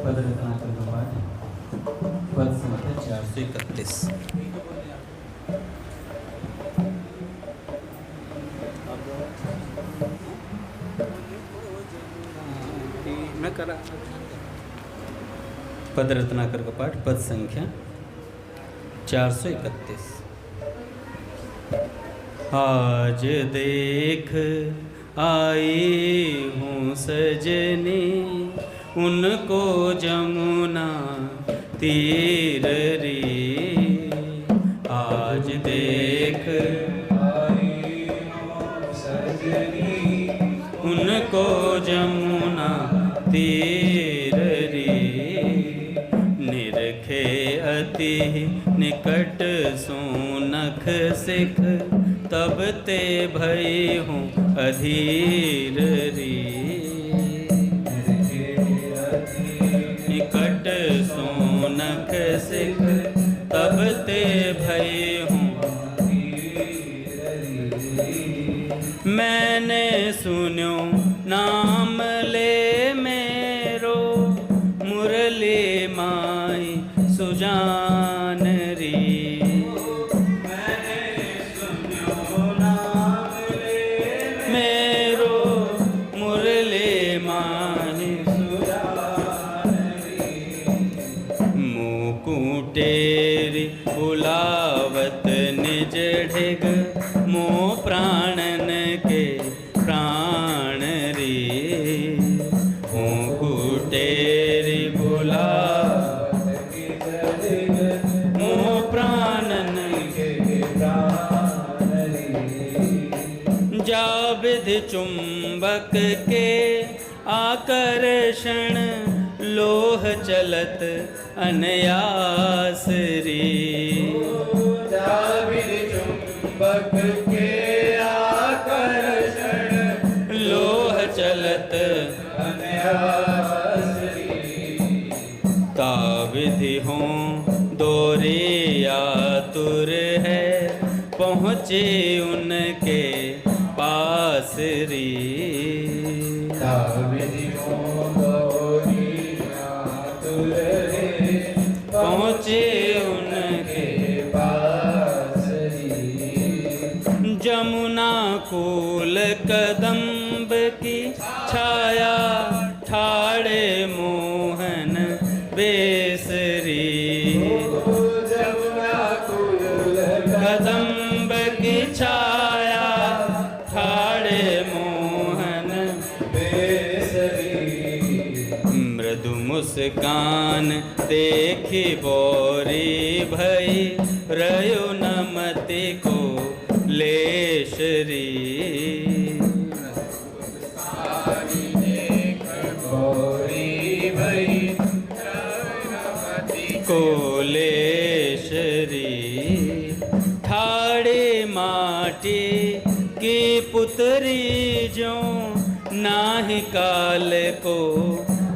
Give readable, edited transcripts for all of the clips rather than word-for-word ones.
पद रत्नाकर का पाठ पद संख्या 431। मैं करा पद रत्नाकर का पाठ पद संख्या 431। आज देख आई हूँ सजनी उनको जमुना तीर रे। आज देख आई हूँ सजनी उनको जमुना तीर रे। निरखे अति निकट सोनख सिख तब ते भई हूँ अधीर रे। निकट सोनख सिख तब ते भई हूँ। मैंने सुन्यो नाम ले मेरो मुरली माई सुजान री। तेरी बुलावत निज ढिग मो प्राणन के प्राण रे। हो तेरी बुलावत निज ढिग मो प्राणन के प्राण रे। जा विधि चुंबक के आकर्षण लोह चलत अनयास रे। चुंबक के आकर्षण लोह चलत अनयास रे। ता विधि हों दोरे आतुर है पहुँचे उनके पास रे। ता विधि हों पहुँचे उनके पास रे। जमुना कूल कदम्ब की छाया ठाड़े मोहन बेसरी। जमुना कूल कदम्ब की छाया ठाड़े मोहन बेसरी। मृदु मुस्कान देखी बोरी भई रयो नमति को लेशरी। बोरी भई को लेशरी। ठाड़े माटी की पुतरी जो नाहि काल को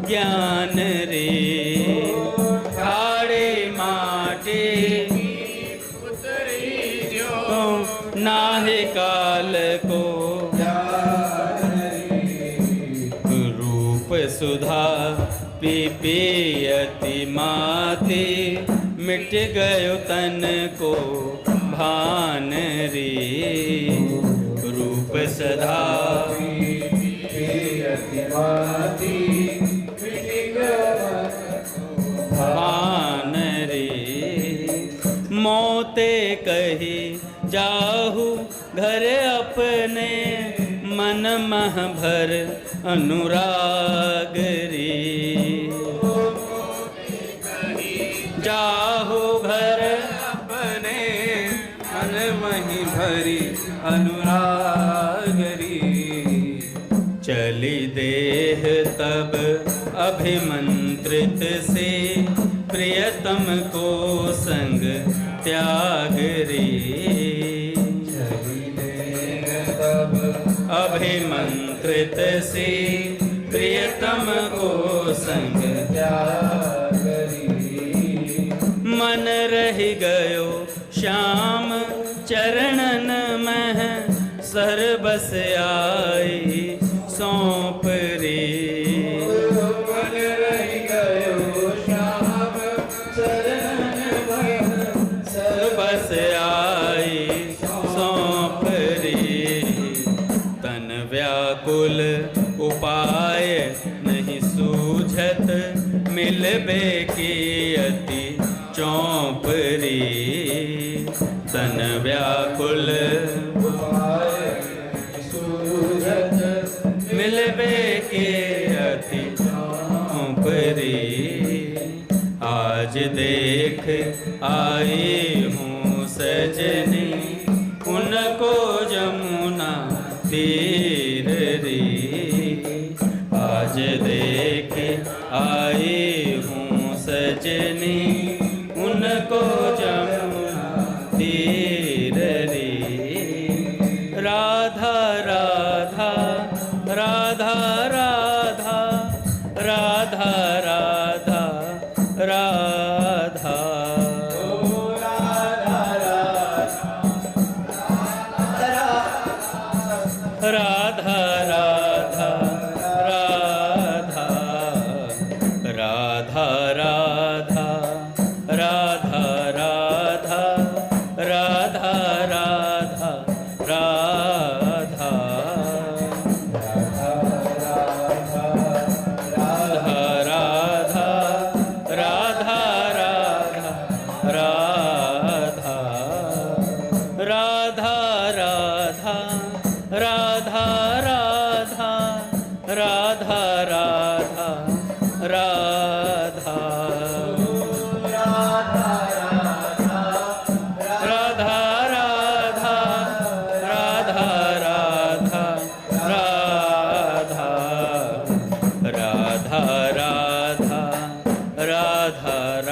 ज्ञान रे। ठाड़े माटी पुतरी जो नाहि काल को ज्ञान रे। रूप सुधा पी पियति माती मिट गयो तन को भान रे। रूप सदा पियति माती भान रे। मौते कही जाहु घर अपने मन मह भर अनुराग रे। जाहु घर अपने मन मही भरी अनुराग रे। चली देह तब अभिमंत्रित से प्रियतम को संग त्याग रे। चली देह तब अभिमंत्रित से प्रियतम को संग त्याग रे। मन रह गयो श्याम चरणन मह सरबस आई सौंप रे। मन रह गयो मिलबे की अति चौपरी, तन व्याकुल मिलबे की अति चौपरी। आज देख आई हूँ सजनी, उनको जमुना तीर रे। आज देख आई हूँ सजनी, उनको जमुना तीर रे। राधा राधा राधा राधा राधा राधा राधा। राधा राधा राधा राधा राधा राधा राधा राधा राधा राधा। राधा राधा राधा राधा राधा। राधा राधा राधा राधा राधा राधा। राधा राधा राधा राधा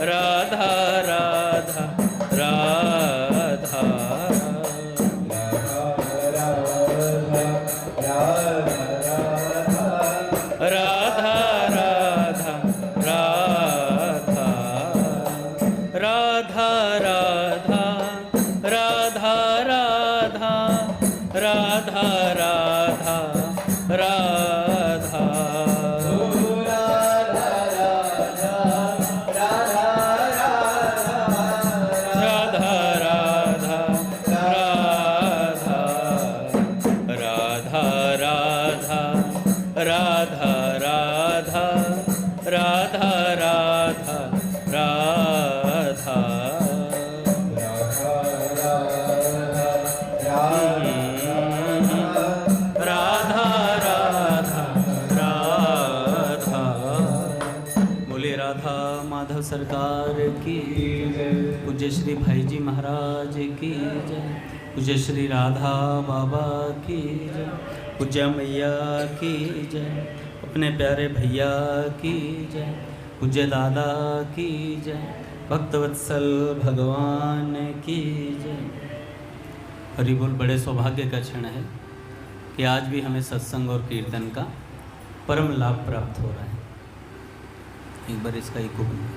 राधा राधा राधा। राधा राधा राधा राधा राधा राधा राधा राधा राधा राधा। राधा राधा राधा राधा राधा। राधा राधा राधा। बोले राधा माधव सरकार की जय। पूज्य श्री भाई जी महाराज की जय। पूज्य श्री राधा बाबा की जय। पूज्य मैया की जय। अपने प्यारे भैया की जय। पूज्य दादा की जय। भक्तवत्सल भगवान की जय। हरि बोल। बड़े सौभाग्य का क्षण है कि आज भी हमें सत्संग और कीर्तन का परम लाभ प्राप्त हो रहा है। एक बार इसका इको बना।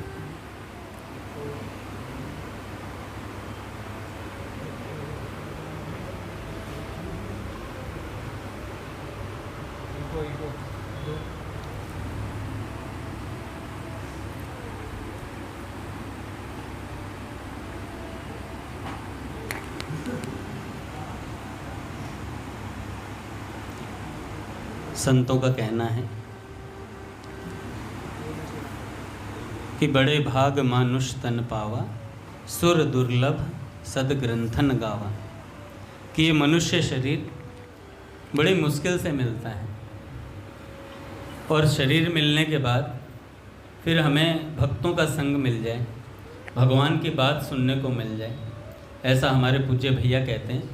संतों का कहना है कि बड़े भाग मानुष तन पावा, सुर दुर्लभ सदग्रंथन गावा। कि ये मनुष्य शरीर बड़ी मुश्किल से मिलता है और शरीर मिलने के बाद फिर हमें भक्तों का संग मिल जाए, भगवान की बात सुनने को मिल जाए। ऐसा हमारे पूज्य भैया कहते हैं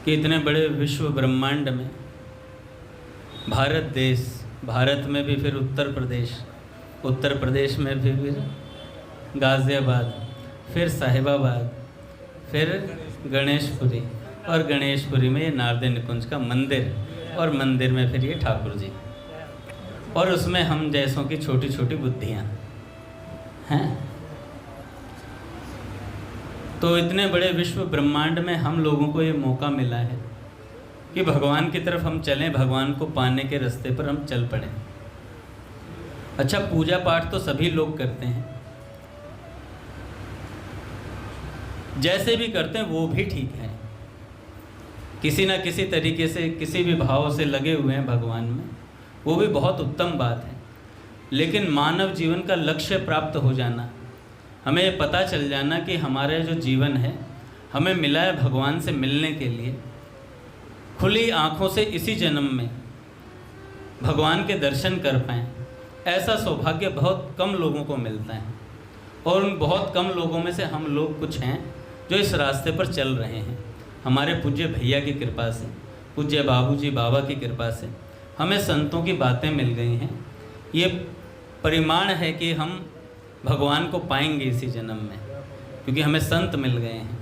कि इतने बड़े विश्व ब्रह्मांड में भारत देश, भारत में भी फिर उत्तर प्रदेश में भी फिर गाज़ियाबाद, फिर साहिबाबाद, फिर गणेशपुरी, और गणेशपुरी में ये नारदे निकुंज का मंदिर, और मंदिर में फिर ये ठाकुर जी, और उसमें हम जैसों की छोटी छोटी बुद्धियाँ हैं। तो इतने बड़े विश्व ब्रह्मांड में हम लोगों को ये मौका मिला है कि भगवान की तरफ हम चलें, भगवान को पाने के रास्ते पर हम चल पड़ें। अच्छा, पूजा पाठ तो सभी लोग करते हैं, जैसे भी करते हैं वो भी ठीक है, किसी ना किसी तरीके से किसी भी भाव से लगे हुए हैं भगवान में, वो भी बहुत उत्तम बात है। लेकिन मानव जीवन का लक्ष्य प्राप्त हो जाना, हमें ये पता चल जाना कि हमारा जो जीवन है हमें मिला है भगवान से मिलने के लिए, खुली आँखों से इसी जन्म में भगवान के दर्शन कर पाएँ, ऐसा सौभाग्य बहुत कम लोगों को मिलता है। और उन बहुत कम लोगों में से हम लोग कुछ हैं जो इस रास्ते पर चल रहे हैं। हमारे पूज्य भैया की कृपा से, पूज्य बाबूजी बाबा की कृपा से हमें संतों की बातें मिल गई हैं। ये परिमाण है कि हम भगवान को पाएंगे इसी जन्म में, क्योंकि हमें संत मिल गए हैं।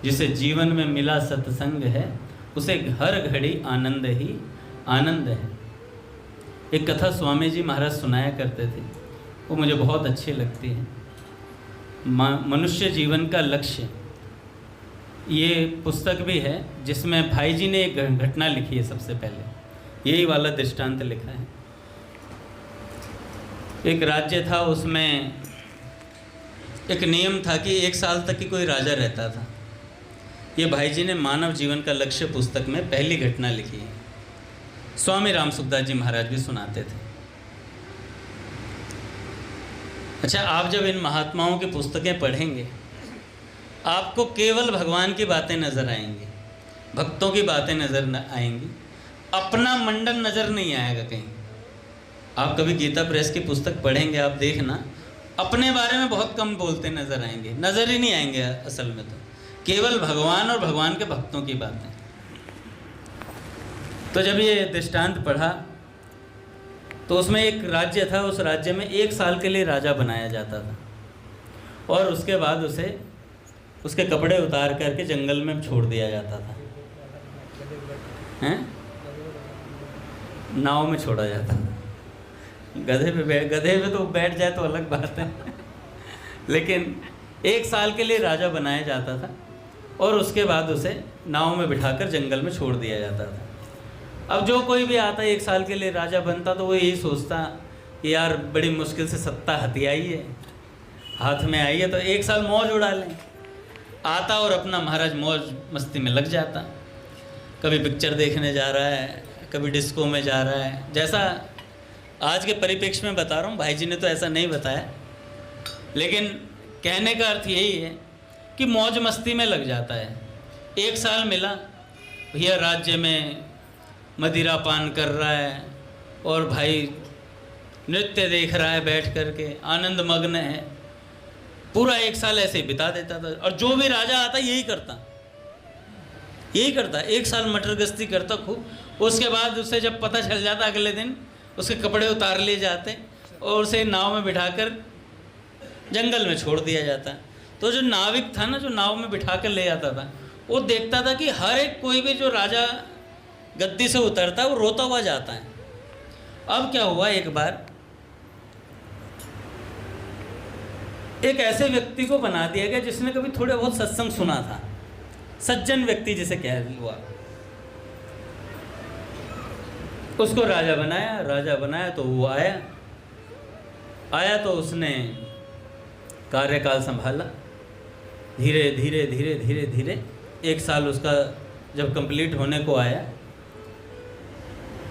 जिसे जीवन में मिला सत्संग है, उसे हर घड़ी आनंद ही आनंद है। एक कथा स्वामी जी महाराज सुनाया करते थे, वो मुझे बहुत अच्छी लगती है। मनुष्य जीवन का लक्ष्य, ये पुस्तक भी है जिसमें भाई जी ने एक घटना लिखी है। सबसे पहले यही वाला दृष्टांत लिखा है। एक राज्य था, उसमें एक नियम था कि 1 साल तक ही कोई राजा रहता था। ये भाई जी ने मानव जीवन का लक्ष्य पुस्तक में पहली घटना लिखी है। स्वामी राम सुखदास जी महाराज भी सुनाते थे। अच्छा, आप जब इन महात्माओं की पुस्तकें पढ़ेंगे, आपको केवल भगवान की बातें नज़र आएंगी, भक्तों की बातें नज़र आएंगी, अपना मंडन नज़र नहीं आएगा कहीं। आप कभी गीता प्रेस की पुस्तक पढ़ेंगे, आप देखना, अपने बारे में बहुत कम बोलते नज़र आएंगे, नज़र ही नहीं आएंगे असल में। तो केवल भगवान और भगवान के भक्तों की बातें। तो जब ये दृष्टांत पढ़ा तो उसमें एक राज्य था, उस राज्य में 1 साल के लिए राजा बनाया जाता था, और उसके बाद उसे उसके कपड़े उतार करके जंगल में छोड़ दिया जाता था। हैं? नाव में छोड़ा जाता था। गधे पे तो बैठ जाए तो अलग बात है लेकिन 1 साल के लिए राजा बनाया जाता था, और उसके बाद उसे नाव में बिठाकर जंगल में छोड़ दिया जाता था। अब जो कोई भी आता 1 साल के लिए राजा बनता, तो वो यही सोचता कि यार बड़ी मुश्किल से सत्ता हथियाई है, हाथ में आई है, तो 1 साल मौज उड़ा लें। आता और अपना महाराज मौज मस्ती में लग जाता। कभी पिक्चर देखने जा रहा है, कभी डिस्को में जा रहा है। जैसा आज के परिप्रेक्ष्य में बता रहा हूँ, भाई जी ने तो ऐसा नहीं बताया, लेकिन कहने का अर्थ यही है कि मौज मस्ती में लग जाता है। 1 साल मिला, भैया राज्य में मदिरा पान कर रहा है और भाई नृत्य देख रहा है, बैठ करके आनंद मग्न है। पूरा 1 साल ऐसे ही बिता देता था। और जो भी राजा आता यही करता 1 साल मटर गश्ती करता खूब। उसके बाद उसे जब पता चल जाता, अगले दिन उसके कपड़े उतार लिए जाते और उसे नाव में बिठाकर जंगल में छोड़ दिया जाता। तो जो नाविक था ना, जो नाव में बिठा कर ले जाता था, वो देखता था कि हर एक कोई भी जो राजा गद्दी से उतरता है वो रोता हुआ जाता है। अब क्या हुआ, एक बार एक ऐसे व्यक्ति को बना दिया गया जिसने कभी थोड़े बहुत सत्संग सुना था, सज्जन व्यक्ति जिसे कह हुआ, उसको राजा बनाया। तो वो आया तो उसने कार्यकाल संभाला। धीरे धीरे 1 साल उसका जब कंप्लीट होने को आया,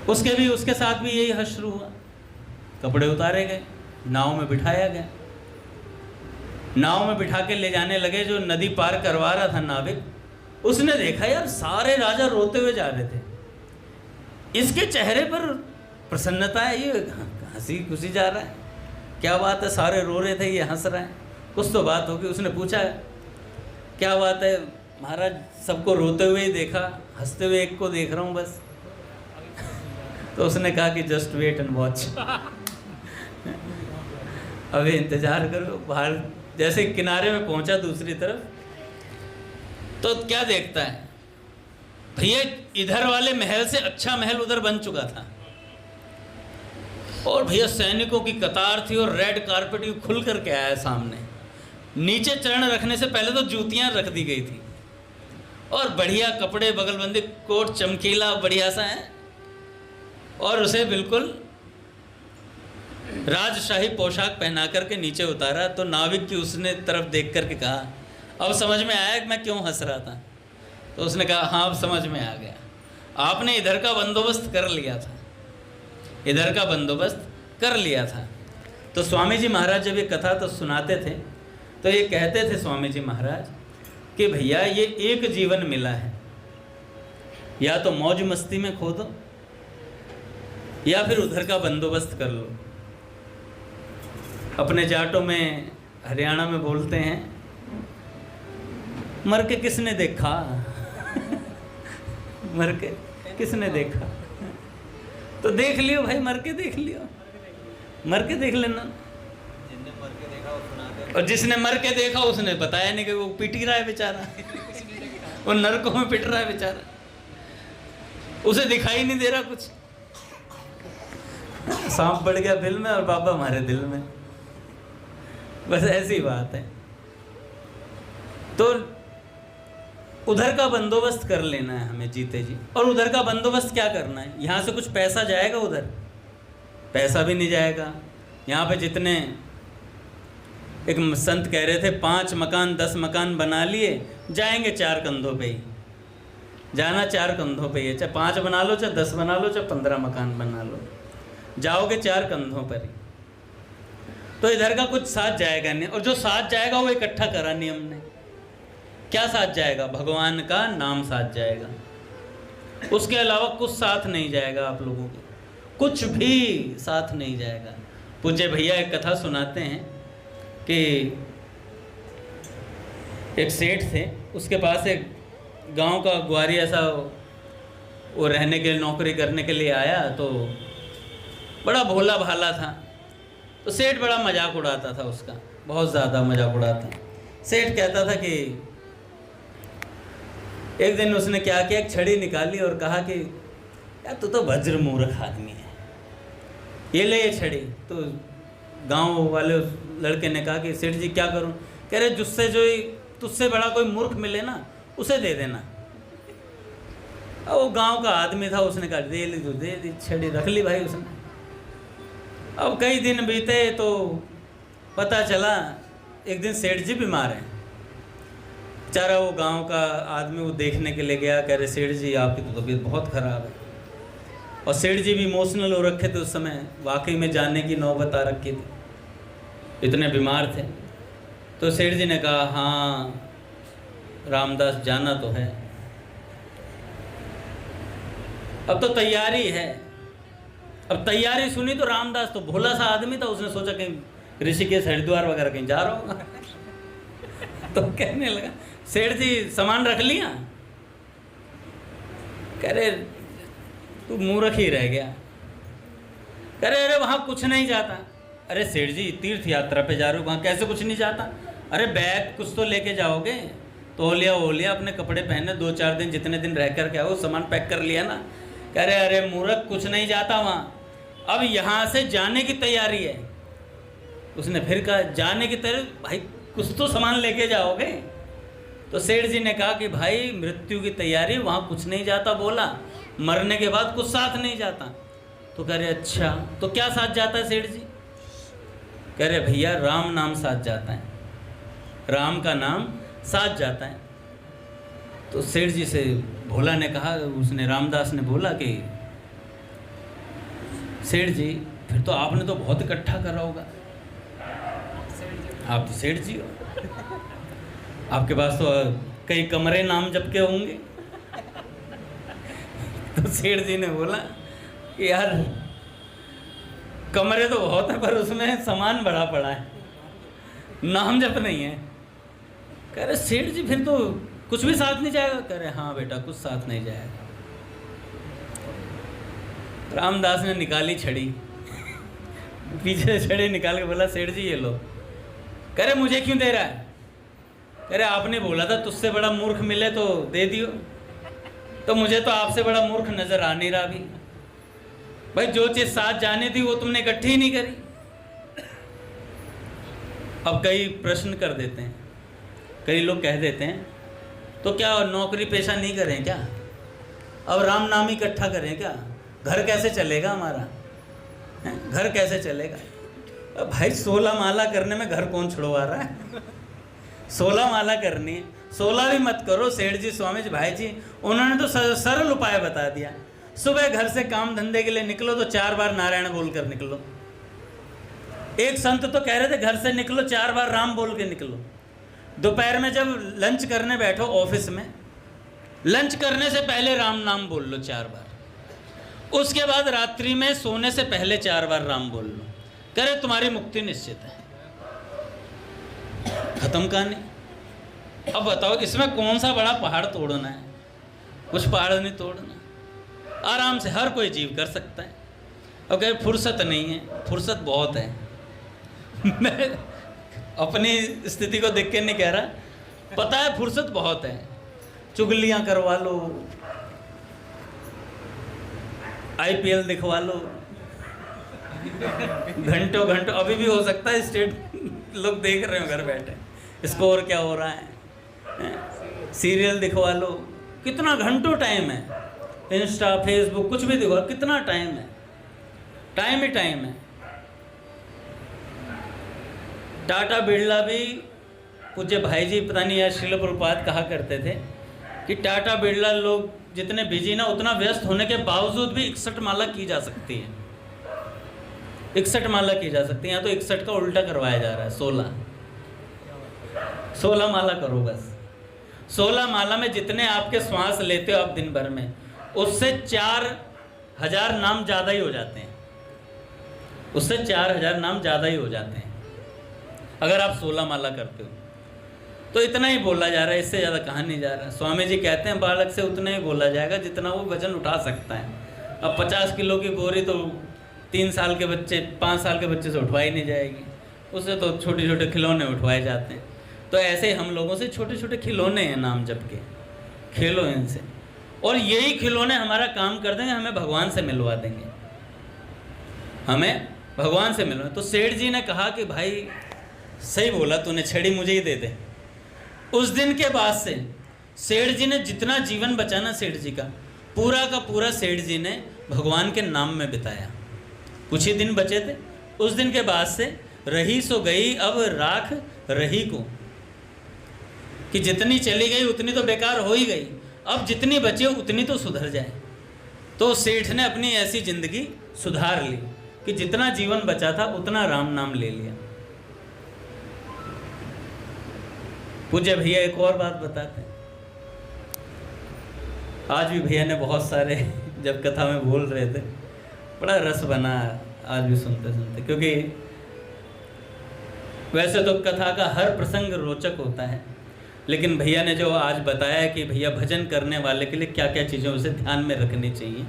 उसके साथ भी यही हश्र शुरू हुआ। कपड़े उतारे गए, नाव में बिठाया गया, नाव में बिठा के ले जाने लगे। जो नदी पार करवा रहा था नाविक, उसने देखा यार सारे राजा रोते हुए जा रहे थे, इसके चेहरे पर प्रसन्नता है, ये हंसी खुशी जा रहा है, क्या बात है, सारे रो रहे थे, ये हंस रहा है, कुछ तो बात होगी। उसने पूछा क्या बात है महाराज, सबको रोते हुए ही देखा, हंसते हुए एक को देख रहा हूँ बस। तो उसने कहा कि जस्ट वेट एंड वॉच, अभी इंतजार करो। बाहर जैसे किनारे में पहुंचा दूसरी तरफ, तो क्या देखता है, भैया इधर वाले महल से अच्छा महल उधर बन चुका था, और भैया सैनिकों की कतार थी और रेड कारपेट भी खुल करके आया सामने। नीचे चरण रखने से पहले तो जूतियां रख दी गई थी, और बढ़िया कपड़े, बगलबंदी कोट चमकीला बढ़िया सा है, और उसे बिल्कुल राजशाही पोशाक पहना करके नीचे उतारा। तो नाविक की उसने तरफ देख करके कहा, अब समझ में आया कि मैं क्यों हंस रहा था? तो उसने कहा, हाँ अब समझ में आ गया, आपने इधर का बंदोबस्त कर लिया था, इधर का बंदोबस्त कर लिया था। तो स्वामी जी महाराज जब ये कथा तो सुनाते थे तो ये कहते थे स्वामी जी महाराज कि भैया ये एक जीवन मिला है, या तो मौज मस्ती में खो दो या फिर उधर का बंदोबस्त कर लो। अपने जाटों में, हरियाणा में बोलते हैं, मर के किसने देखा मर के किसने देखा। तो देख लियो भाई, मर के देख लियो, मर के देख लेना। जिसने मर के देखा वो सुना दे। और जिसने मर के देखा उसने बताया नहीं कि वो पिट ही रहा है बेचारा वो नरकों में पिट रहा है बेचारा, उसे दिखाई नहीं दे रहा कुछ। सांप बढ़ गया दिल में और बाबा हमारे दिल में, बस ऐसी बात है। तो उधर का बंदोबस्त कर लेना है हमें जीते जी। और उधर का बंदोबस्त क्या करना है, यहाँ से कुछ पैसा जाएगा, उधर पैसा भी नहीं जाएगा। यहाँ पे जितने, एक संत कह रहे थे 5 मकान 10 मकान बना लिए, जाएंगे 4 कंधों पे ही, जाना 4 कंधों पे ही है। चाहे 5 बना लो, चाहे 10 बना लो, चाहे 15 मकान बना लो, जाओगे 4 कंधों पर ही। तो इधर का कुछ साथ जाएगा नहीं। और जो साथ जाएगा वो इकट्ठा करा नहीं हमने। क्या साथ जाएगा? भगवान का नाम साथ जाएगा, उसके अलावा कुछ साथ नहीं जाएगा। आप लोगों को कुछ भी साथ नहीं जाएगा। पूज्य भैया एक कथा सुनाते हैं कि एक सेठ थे, उसके पास एक गांव का ग्वारी ऐसा वो रहने के लिए, नौकरी करने के लिए आया। तो बड़ा भोला भाला था। तो सेठ बड़ा मजाक उड़ाता था उसका, बहुत ज़्यादा मजाक उड़ाता। सेठ कहता था कि एक दिन उसने क्या किया, एक छड़ी निकाली और कहा कि यार तू तो वज्र मूर्ख आदमी है, ये ले ये छड़ी। तो गांव वाले उस लड़के ने कहा कि सेठ जी क्या करूं? कह रहे जिससे जो तुझसे बड़ा कोई मूर्ख मिले ना उसे दे देना। अब वो गांव का आदमी था, उसने कहा दे ली, तो दे दी छड़ी, रख ली भाई उसने। अब कई दिन बीते तो पता चला एक दिन सेठ जी बीमार हैं। बेचारा वो गांव का आदमी वो देखने के लिए गया। कह रहे सेठ जी आपकी तो तबीयत बहुत ख़राब है। और सेठ जी भी इमोशनल हो रखे थे उस समय, वाकई में जाने की नौबत आ रखी थी, इतने बीमार थे। तो सेठ जी ने कहा हाँ रामदास जाना तो है, अब तो तैयारी है। अब तैयारी सुनी तो रामदास तो भोला सा आदमी था, उसने सोचा कहीं ऋषिकेश हरिद्वार वगैरह कहीं जा रहा होगा तो कहने लगा सेठ जी सामान रख लिया? कह रहे तू मूर्ख ही रह गया। कह रहे अरे वहाँ कुछ नहीं जाता। अरे सेठ जी तीर्थ यात्रा पे जा रहे हो, वहाँ कैसे कुछ नहीं जाता? अरे बैग कुछ तो लेके जाओगे, तौलिया वोलिया, अपने कपड़े पहने, 2-4 दिन जितने दिन रह कर के आओ, सामान पैक कर लिया ना। कह रहे अरे मूर्ख कुछ नहीं जाता वहाँ, अब यहाँ से जाने की तैयारी है। उसने फिर कहा जाने की तैयारी? भाई कुछ तो सामान लेके जाओगे। तो सेठ जी ने कहा कि भाई मृत्यु की तैयारी, वहाँ कुछ नहीं जाता बोला, मरने के बाद कुछ साथ नहीं जाता। तो कह रहे अच्छा तो क्या साथ जाता है सेठ जी? कह रहे भैया राम नाम साथ जाता है, राम का नाम साथ जाता है। तो सेठ जी से भोला ने कहा, उसने रामदास ने बोला कि सेठ जी फिर तो आपने तो बहुत इकट्ठा करा होगा, आप तो सेठ जी हो, आपके पास तो कई कमरे नाम जपके होंगे। तो सेठ जी ने बोला कि यार कमरे तो बहुत है पर उसमें सामान बड़ा पड़ा है, नाम जप नहीं है। कह रहे सेठ जी फिर तो कुछ भी साथ नहीं जाएगा? कह रहे हाँ बेटा कुछ साथ नहीं जाएगा। रामदास ने निकाली छड़ी, पीछे से छड़ी निकाल के बोला सेठ जी ये लो। कह रहे मुझे क्यों दे रहा है? कह रहे आपने बोला था तुझसे बड़ा मूर्ख मिले तो दे दियो, तो मुझे तो आपसे बड़ा मूर्ख नजर आ नहीं रहा अभी। भाई जो चीज साथ जाने थी वो तुमने इकट्ठी ही नहीं करी। अब कई प्रश्न कर देते हैं, कई लोग कह देते हैं तो क्या नौकरी पेशा नहीं करें क्या, अब राम नाम इकट्ठा करें क्या, घर कैसे चलेगा हमारा, घर कैसे चलेगा? अब भाई 16 माला करने में घर कौन छुड़वा रहा है? 16 माला करनी है, 16 भी मत करो। सेठ जी, स्वामी जी, भाई जी उन्होंने तो सरल उपाय बता दिया। सुबह घर से काम धंधे के लिए निकलो तो 4 बार नारायण बोलकर निकलो, एक संत तो कह रहे थे घर से निकलो 4 बार राम बोल के निकलो। दोपहर में जब लंच करने बैठो ऑफिस में, लंच करने से पहले राम नाम बोल लो 4 बार। उसके बाद रात्रि में सोने से पहले 4 बार राम बोल लो। कह रहे तुम्हारी मुक्ति निश्चित है। खत्म कहानी। अब बताओ इसमें कौन सा बड़ा पहाड़ तोड़ना है? कुछ पहाड़ नहीं तोड़ना, आराम से हर कोई जीव कर सकता है। और कहे फुर्सत नहीं है, फुर्सत बहुत है। मैं अपनी स्थिति को देख के नहीं कह रहा, पता है फुर्सत बहुत है। चुगलियां करवा लो, IPL दिखवा लो, घंटों घंटों, अभी भी हो सकता है स्टेट लोग देख रहे हो घर बैठे स्कोर क्या हो रहा है, सीरियल दिखवा लो, कितना घंटों टाइम है। इंस्टा फेसबुक कुछ भी दिखवा, कितना टाइम है, टाइम ही टाइम है। टाटा बिरला भी, पूज्य भाई जी पता नहीं यार श्रील प्रभुपाद कहा करते थे कि टाटा बिरला लोग जितने बिजी ना, उतना व्यस्त होने के बावजूद भी 61 माला की जा सकती है। 61 माला की जा सकती है। यहाँ तो 61 का उल्टा करवाया जा रहा है। 16 माला करो बस। 16 माला में जितने आपके श्वास लेते हो आप दिन भर में, उससे 4000 नाम ज़्यादा ही हो जाते हैं। उससे 4000 नाम ज़्यादा ही हो जाते हैं अगर आप 16 माला करते हो। तो इतना ही बोला जा रहा है, इससे ज़्यादा कहाँ नहीं जा रहा है। स्वामी जी कहते हैं बालक से उतना ही बोला जाएगा जितना वो वजन उठा सकता है। अब 50 किलो की बोरी तो 3 साल के बच्चे 5 साल के बच्चे से उठवाई नहीं जाएगी, उससे तो छोटे छोटे खिलौने उठवाए जाते हैं। तो ऐसे ही हम लोगों से छोटे छोटे खिलौने हैं नाम जप के, खेलो इनसे, और यही खिलौने हमारा काम कर देंगे, हमें भगवान से मिलवा देंगे, हमें भगवान से मिलवा। तो सेठ जी ने कहा कि भाई सही बोला तूने, छड़ी मुझे ही दे दे। उस दिन के बाद से सेठ जी ने जितना जीवन बचाना सेठ जी का पूरा सेठ जी ने भगवान के नाम में बिताया। कुछ ही दिन बचे थे। उस दिन के बाद से रही सो गई अब राख रही को, कि जितनी चली गई उतनी तो बेकार हो ही गई, अब जितनी बची उतनी तो सुधर जाए। तो सेठ ने अपनी ऐसी जिंदगी सुधार ली कि जितना जीवन बचा था उतना राम नाम ले लिया। पूज्य भैया एक और बात बताते हैं। आज भी भैया ने बहुत सारे जब कथा में बोल रहे थे बड़ा रस बना आज भी सुनते सुनते, क्योंकि वैसे तो कथा का हर प्रसंग रोचक होता है, लेकिन भैया ने जो आज बताया कि भैया भजन करने वाले के लिए क्या क्या चीज़ें उसे ध्यान में रखनी चाहिए,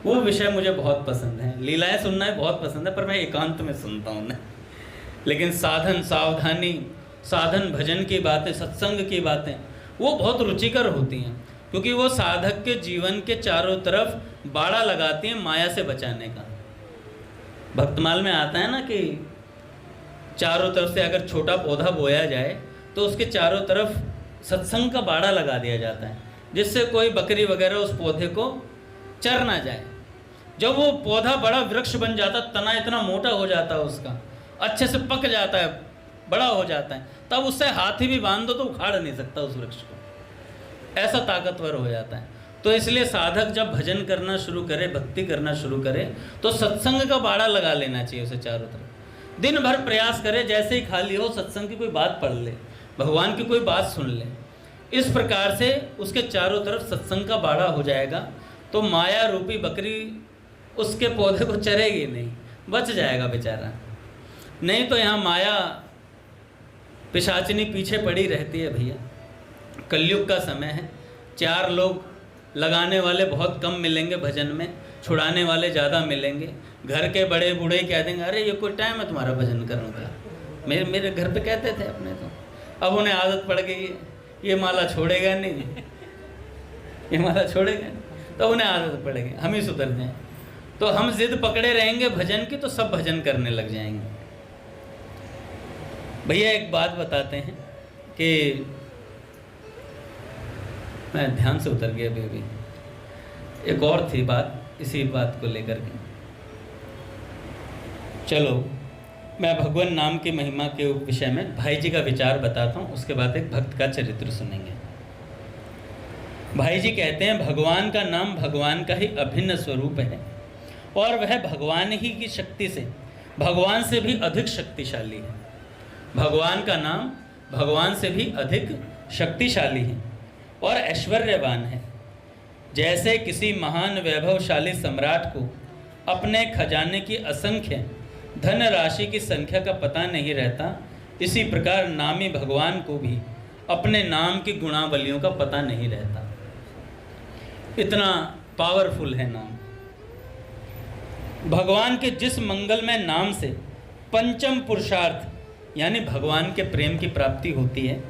वो विषय मुझे बहुत पसंद है। लीलाएं सुनना है बहुत पसंद है, पर मैं एकांत में सुनता हूँ ना। लेकिन साधन सावधानी, साधन भजन की बातें, सत्संग की बातें वो बहुत रुचिकर होती हैं, क्योंकि वो साधक के जीवन के चारों तरफ बाड़ा लगाती हैं माया से बचाने का। भक्तमाल में आता है ना कि चारों तरफ से अगर छोटा पौधा बोया जाए तो उसके चारों तरफ सत्संग का बाड़ा लगा दिया जाता है, जिससे कोई बकरी वगैरह उस पौधे को चर ना जाए। जब वो पौधा बड़ा वृक्ष बन जाता, तना इतना मोटा हो जाता है, उसका अच्छे से पक जाता है, बड़ा हो जाता है, तब उससे हाथी भी बांध दो तो उखाड़ नहीं सकता उस वृक्ष को, ऐसा ताकतवर हो जाता है। तो इसलिए साधक जब भजन करना शुरू करे, भक्ति करना शुरू करे, तो सत्संग का बाड़ा लगा लेना चाहिए उसे चारों तरफ। दिन भर प्रयास करे, जैसे ही खाली हो सत्संग की कोई बात पढ़ ले, भगवान की कोई बात सुन ले। इस प्रकार से उसके चारों तरफ सत्संग का बाड़ा हो जाएगा, तो माया रूपी बकरी उसके पौधे को चरेगी नहीं, बच जाएगा बेचारा। नहीं तो यहाँ माया पिशाचिनी पीछे पड़ी रहती है भैया। कलयुग का समय है, 4 लोग लगाने वाले बहुत कम मिलेंगे भजन में, छुड़ाने वाले ज़्यादा मिलेंगे। घर के बड़े बूढ़े कह देंगे अरे ये कोई टाइम है तुम्हारा भजन करने का। मेरे घर पे कहते थे अपने, तो अब उन्हें आदत पड़ गई है, ये माला छोड़ेगा नहीं, ये माला छोड़ेगा नहीं, तो उन्हें आदत पड़ गई। हम ही सुधर जाएं, तो हम जिद पकड़े रहेंगे भजन की, तो सब भजन करने लग जाएंगे। भैया एक बात बताते हैं कि मैं ध्यान से उतर गया बेबी, एक और थी बात इसी बात को लेकर के। चलो मैं भगवान नाम की महिमा के विषय में भाई जी का विचार बताता हूँ, उसके बाद एक भक्त का चरित्र सुनेंगे। भाई जी कहते हैं भगवान का नाम भगवान का ही अभिन्न स्वरूप है, और वह भगवान ही की शक्ति से भगवान से भी अधिक शक्तिशाली है। भगवान का नाम भगवान से भी अधिक शक्तिशाली है और ऐश्वर्यवान है। जैसे किसी महान वैभवशाली सम्राट को अपने खजाने की असंख्य धन राशि की संख्या का पता नहीं रहता, इसी प्रकार नामी भगवान को भी अपने नाम की गुणावलियों का पता नहीं रहता। इतना पावरफुल है नाम। भगवान के जिस मंगलमय नाम से पंचम पुरुषार्थ यानी भगवान के प्रेम की प्राप्ति होती है,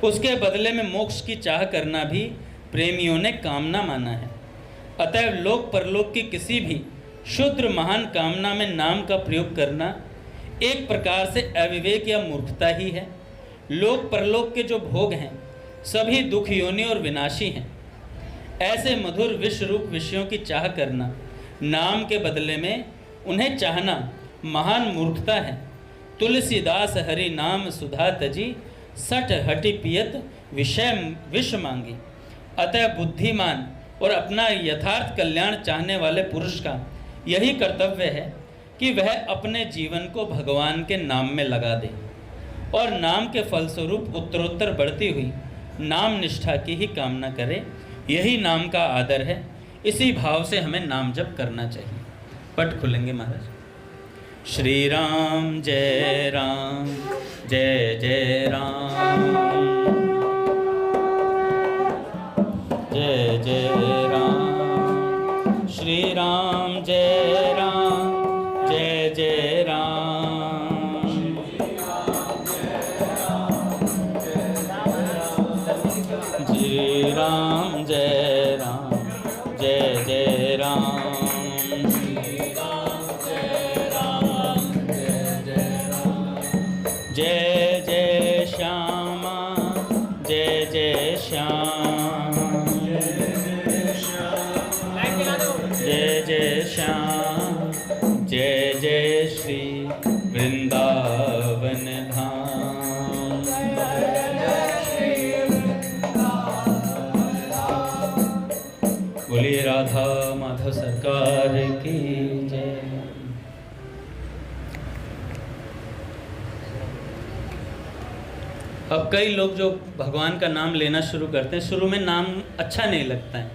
उसके बदले में मोक्ष की चाह करना भी प्रेमियों ने कामना माना है। अतएव लोक परलोक की किसी भी शुद्र महान कामना में नाम का प्रयोग करना एक प्रकार से अविवेक या मूर्खता ही है। लोक परलोक के जो भोग हैं सभी दुख योनि और विनाशी हैं। ऐसे मधुर विश्व रूप विषयों की चाह करना, नाम के बदले में उन्हें चाहना महान मूर्खता है। तुलसीदास हरि नाम सुधा तजी, सठ हटि पियत विषय विष मांगी। अतः बुद्धिमान और अपना यथार्थ कल्याण चाहने वाले पुरुष का यही कर्तव्य है कि वह अपने जीवन को भगवान के नाम में लगा दे और नाम के फलस्वरूप उत्तरोत्तर बढ़ती हुई नाम निष्ठा की ही कामना करे। यही नाम का आदर है। इसी भाव से हमें नाम जप करना चाहिए। पट खुलेंगे महाराज। श्री राम जय जय राम, जय जय राम। श्री राम जय जय राम। श्री राम जय जय राम। जय जय श्यामा जय जय श्याम, जय जय श्याम, जय जय श्री वृंदावन धाम। बोलिए राधा माधव सरकार की जय। अब कई लोग जो भगवान का नाम लेना शुरू करते हैं, शुरू में नाम अच्छा नहीं लगता है,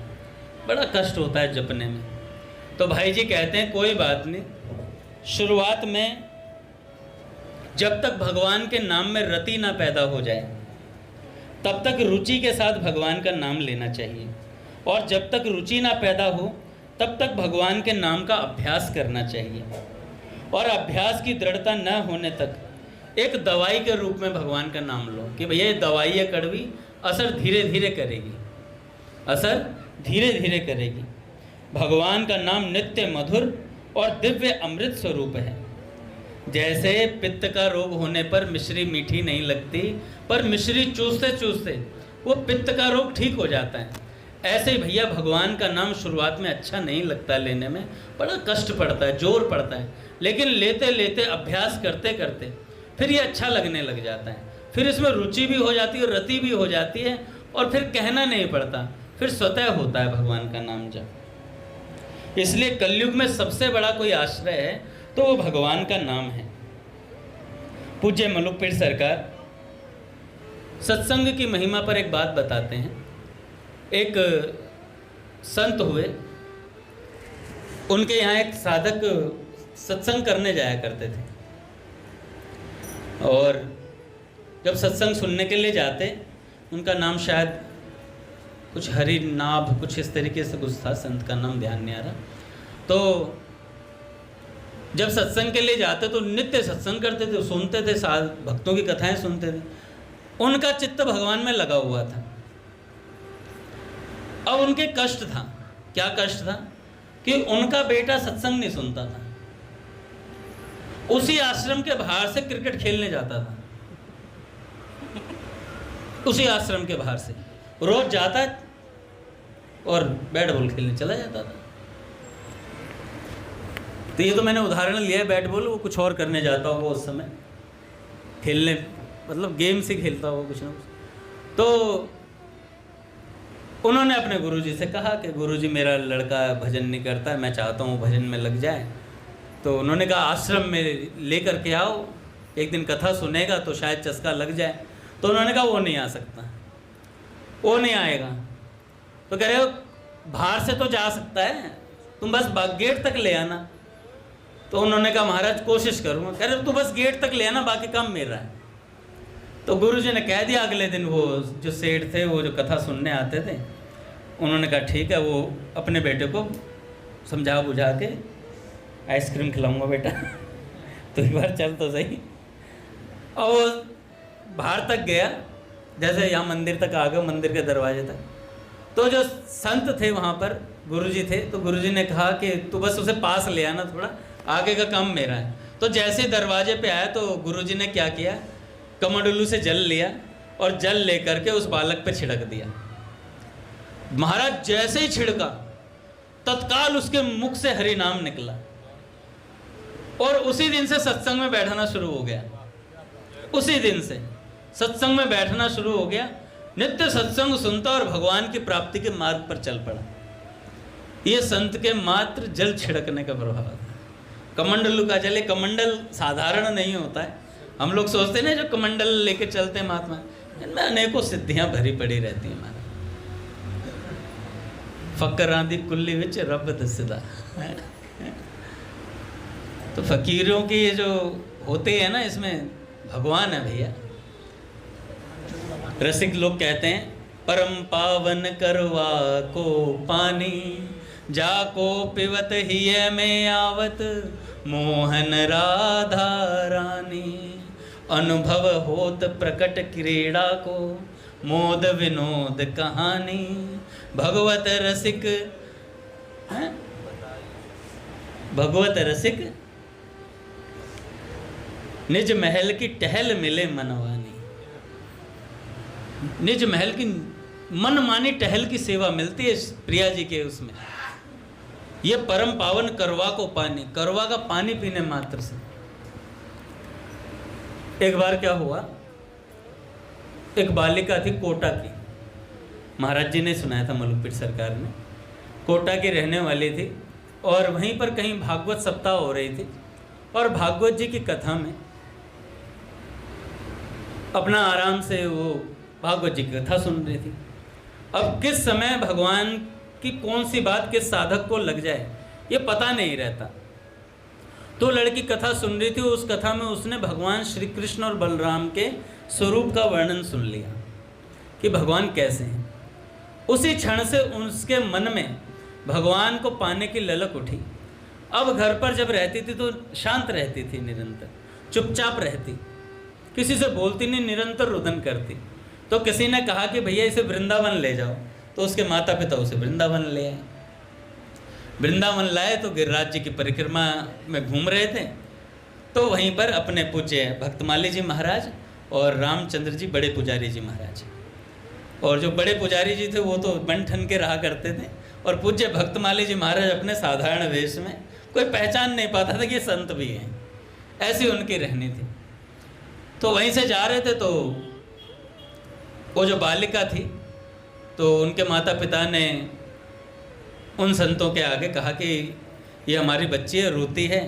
बड़ा कष्ट होता है जपने में। तो भाई जी कहते हैं कोई बात नहीं, शुरुआत में जब तक भगवान के नाम में रति ना पैदा हो जाए तब तक रुचि के साथ भगवान का नाम लेना चाहिए, और जब तक रुचि ना पैदा हो तब तक भगवान के नाम का अभ्यास करना चाहिए। और अभ्यास की दृढ़ता न होने तक एक दवाई के रूप में भगवान का नाम लो कि भैया ये दवाई है कड़वी, असर धीरे धीरे करेगी, असर धीरे धीरे करेगी। भगवान का नाम नित्य मधुर और दिव्य अमृत स्वरूप है। जैसे पित्त का रोग होने पर मिश्री मीठी नहीं लगती, पर मिश्री चूसते चूसते वो पित्त का रोग ठीक हो जाता है, ऐसे ही भैया भगवान का नाम शुरुआत में अच्छा नहीं लगता, लेने में बड़ा कष्ट पड़ता है, जोर पड़ता है, लेकिन लेते लेते अभ्यास करते करते फिर ये अच्छा लगने लग जाता है। फिर इसमें रुचि भी हो जाती है, रति भी हो जाती है, और फिर कहना नहीं पड़ता, फिर स्वतः होता है भगवान का नाम जप। इसलिए कलयुग में सबसे बड़ा कोई आश्रय है तो वो भगवान का नाम है। पूज्य मलुकपीर सरकार सत्संग की महिमा पर एक बात बताते हैं। एक संत हुए, उनके यहाँ एक साधक सत्संग करने जाया करते थे, और जब सत्संग सुनने के लिए जाते, उनका नाम शायद कुछ हरि नाभ कुछ इस तरीके से कुछ था, संत का नाम ध्यान नहीं आ रहा। तो जब सत्संग के लिए जाते तो नित्य सत्संग करते थे, सुनते थे, भक्तों की कथाएं सुनते थे। उनका चित्त भगवान में लगा हुआ था। अब उनके कष्ट था, क्या कष्ट था कि उनका बेटा सत्संग नहीं सुनता था, उसी आश्रम के बाहर से क्रिकेट खेलने जाता था, उसी आश्रम के बाहर से रोज जाता और बैट बॉल खेलने चला जाता था। तो ये तो मैंने उदाहरण लिया है, बैट बॉल, वो कुछ और करने जाता होगा उस समय, खेलने मतलब गेम से खेलता होगा कुछ ना कुछ। तो उन्होंने अपने गुरुजी से कहा कि गुरुजी मेरा लड़का भजन नहीं करता है, मैं चाहता हूँ भजन में लग जाए। तो उन्होंने कहा आश्रम में लेकर के आओ, एक दिन कथा सुनेगा तो शायद चस्का लग जाए। तो उन्होंने कहा वो नहीं आ सकता, वो नहीं आएगा। तो कह रहे हो बाहर से तो जा सकता है, तुम बस गेट तक ले आना। तो उन्होंने कहा महाराज कोशिश करूँगा। कह रहे तू बस गेट तक ले आना, बाकी काम मेरा है। तो गुरुजी ने कह दिया। अगले दिन वो जो सेठ थे, वो जो कथा सुनने आते थे, उन्होंने कहा ठीक है, वो अपने बेटे को समझा बुझा के आइसक्रीम खिलाऊंगा बेटा तो एक बार चल तो सही। और वो बाहर तक गया, जैसे यहाँ मंदिर तक आ गया, मंदिर के दरवाजे तक। तो जो संत थे वहाँ पर, गुरुजी थे, तो गुरुजी ने कहा कि तू बस उसे पास ले आना, थोड़ा आगे का काम मेरा है। तो जैसे दरवाजे पे आया तो गुरुजी ने क्या किया, कमंडलू से जल लिया और जल लेकर के उस बालक पे छिड़क दिया। महाराज जैसे ही छिड़का, तत्काल उसके मुख से हरि नाम निकला और उसी दिन से सत्संग में बैठना शुरू हो गया। उसी दिन से सत्संग में बैठना शुरू हो गया, नित्य सत्संग सुनता और भगवान की प्राप्ति के मार्ग पर चल पड़ा। ये संत के मात्र जल छिड़कने का प्रभाव था। कमंडलू का जल, कमंडल साधारण नहीं होता है। हम लोग सोचते हैं ना जो कमंडल लेके चलते हैं महात्मा, इनमें अनेकों सिद्धियां भरी पड़ी रहती हैं। हमारा फकरां दी कुल्ली विच रब दसदा। तो फकीरों की ये जो होते हैं ना, इसमें भगवान है भैया। रसिक लोग कहते हैं परम पावन करवा को पानी, जाको पिवत हिय में आवत मोहन राधा रानी। अनुभव होत प्रकट क्रीड़ा को मोद विनोद कहानी। भगवत रसिक हैं? भगवत रसिक निज महल की टहल मिले मनवानी। निज महल की मनमानी टहल की सेवा मिलती है प्रिया जी के उसमें। ये परम पावन करवा को पानी, करवा का पानी पीने मात्र से। एक बार क्या हुआ, एक बालिका थी कोटा की, महाराज जी ने सुनाया था, मलुकपीठ सरकार ने। कोटा की रहने वाली थी और वहीं पर कहीं भागवत सप्ताह हो रही थी और भागवत जी की कथा में अपना आराम से वो भागवत जी की कथा सुन रही थी। अब किस समय भगवान की कौन सी बात किस साधक को लग जाए ये पता नहीं रहता। तो लड़की कथा सुन रही थी, उस कथा में उसने भगवान श्री कृष्ण और बलराम के स्वरूप का वर्णन सुन लिया कि भगवान कैसे हैं। उसी क्षण से उसके मन में भगवान को पाने की ललक उठी। अब घर पर जब रहती थी तो शांत रहती थी, निरंतर चुपचाप रहती, किसी से बोलती नहीं, निरंतर रुदन करती। तो किसी ने कहा कि भैया इसे वृंदावन ले जाओ, तो उसके माता पिता उसे वृंदावन ले आए। वृंदावन लाए तो गिरिराज जी की परिक्रमा में घूम रहे थे, तो वहीं पर अपने पूज्य भक्तमाली जी महाराज और रामचंद्र जी बड़े पुजारी जी महाराज, और जो बड़े पुजारी जी थे वो तो बन ठन के रहा करते थे, और पूज्य भक्तमाली जी महाराज अपने साधारण वेश में, कोई पहचान नहीं पाता था कि ये संत भी हैं, ऐसी उनकी रहनी थी। तो वहीं से जा रहे थे तो वो जो बालिका थी, तो उनके माता पिता ने उन संतों के आगे कहा कि ये हमारी बच्ची है, रोती है,